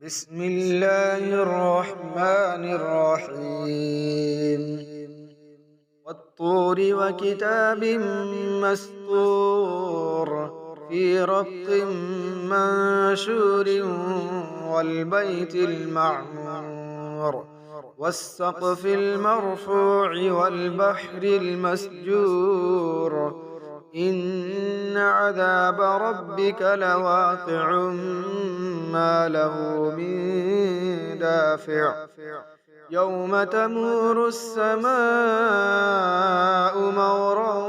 بسم الله الرحمن الرحيم والطور وكتاب مسطور في رق منشور والبيت المعمور والسقف المرفوع والبحر المسجور إن عذاب ربك لواقع ما له من دافع يوم تمور السماء مورا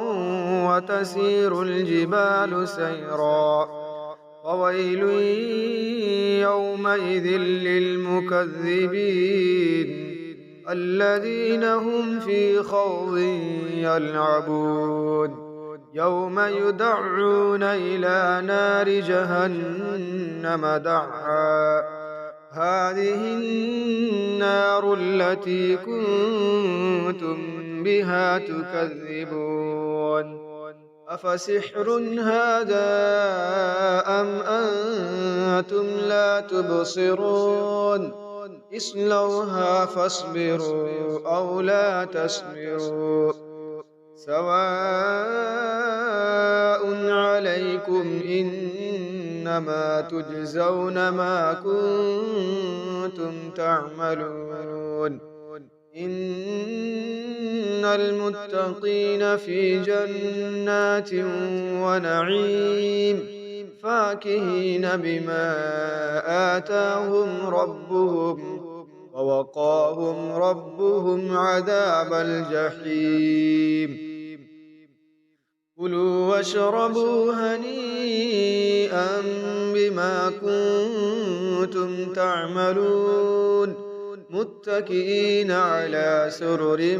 وتسير الجبال سيرا فويل يومئذ للمكذبين الذين هم في خوض يلعبون يوم يدعون إلى نار جهنم دعا هذه النار التي كنتم بها تكذبون أفسحر هذا أم أنتم لا تبصرون اصلوها فاصبروا أو لا تصبروا سواء عليكم إنما تجزون ما كنتم تعملون إن المتقين في جنات ونعيم فاكهين بما آتاهم ربهم ووقاهم ربهم عذاب الجحيم كلوا واشربوا هنيئا بما كنتم تعملون متكئين على سرر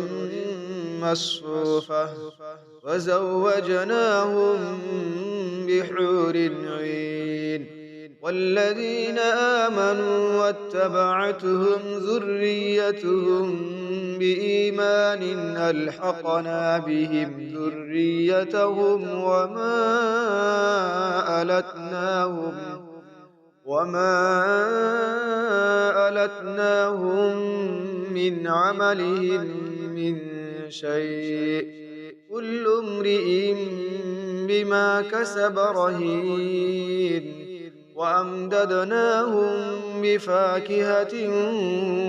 مصفوفة وزوجناهم بحور عين والذين آمنوا واتبعتهم ذريتهم بإيمان ألحقنا بهم ذريتهم وما ألتناهم من عملهم من شيء كل امرئ بما كسب رهين وأمددناهم بفاكهة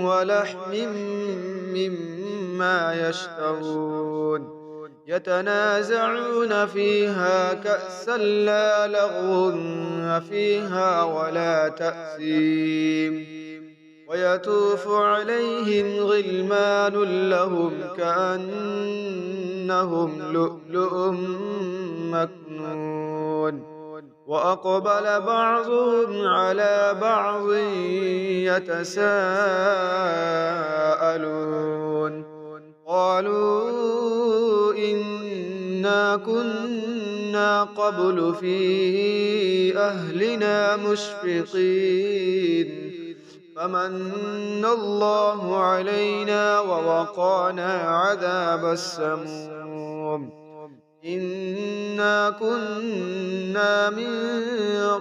ولحم مما يشتهون يتنازعون فيها كأسا لا لغو فيها ولا تأثيم ويطوف عليهم غلمان لهم كأنهم لؤلؤ مكنون وأقبل بعضهم على بعض يتساءلون قالوا إنا كنا قبل في أهلنا مشفقين فمن الله علينا ووقانا عذاب السموم إنا كنا من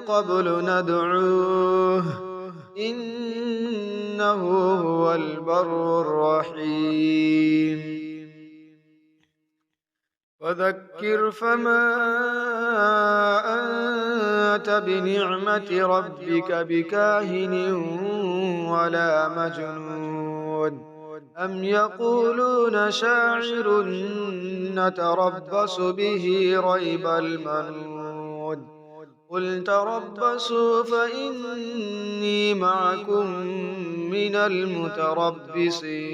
قبل ندعوه إنه هو البر الرحيم وذكر فما أنت بنعمة ربك بكاهن ولا مجنون أم يقولون شاعر نتربص به ريب المنون قل تربصوا فإني معكم من المتربصين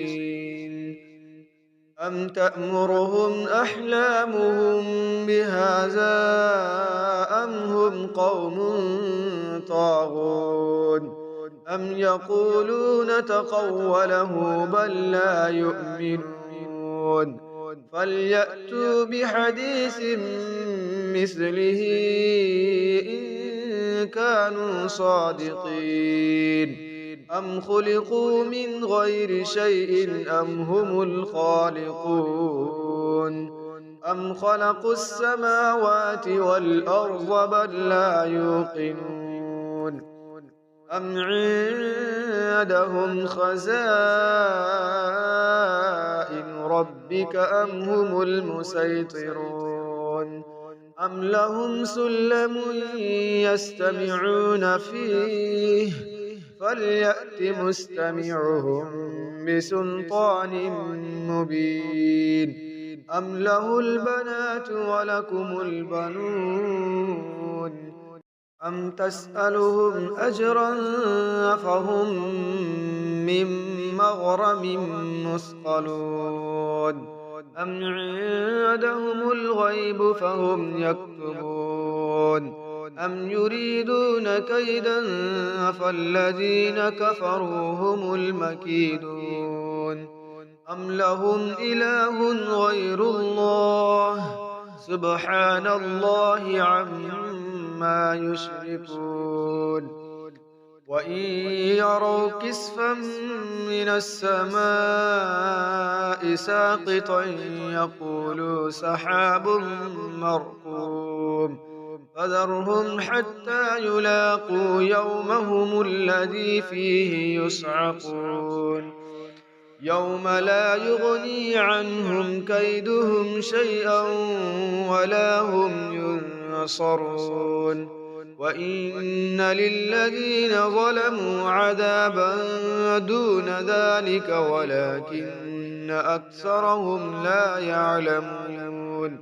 أم تأمرهم أحلامهم بهذا أم هم قوم طاغون أم يقولون تقوله بل لا يؤمنون فليأتوا بحديث مثله إن كانوا صادقين أم خلقوا من غير شيء أم هم الخالقون أم خلقوا السماوات والأرض بل لا يوقنون أم عندهم خزائن ربك أم هم المسيطرون أم لهم سلم يستمعون فيه فليأت مستمعهم بسلطان مبين أم له البنات ولكم البنون أم تسألهم أجرا فهم من مغرم مثقلون أم عندهم الغيب فهم يكتبون أم يريدون كيدا فالذين كفروا هم المكيدون أم لهم إله غير الله سبحان الله عما يشركون وإن يروا كسفا من السماء ساقطا يقولوا سحاب مركوم فذرهم حتى يلاقوا يومهم الذي فيه يصعقون يوم لا يغني عنهم كيدهم شيئا ولا هم ينصرون وإن للذين ظلموا عذابا دون ذلك ولكن أكثرهم لا يعلمون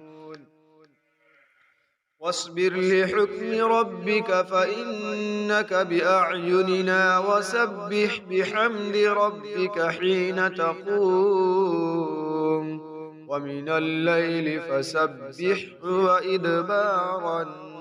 واصبر لحكم ربك فإنك بأعيننا وسبح بحمد ربك حين تقوم ومن الليل فسبح وإدبار النجوم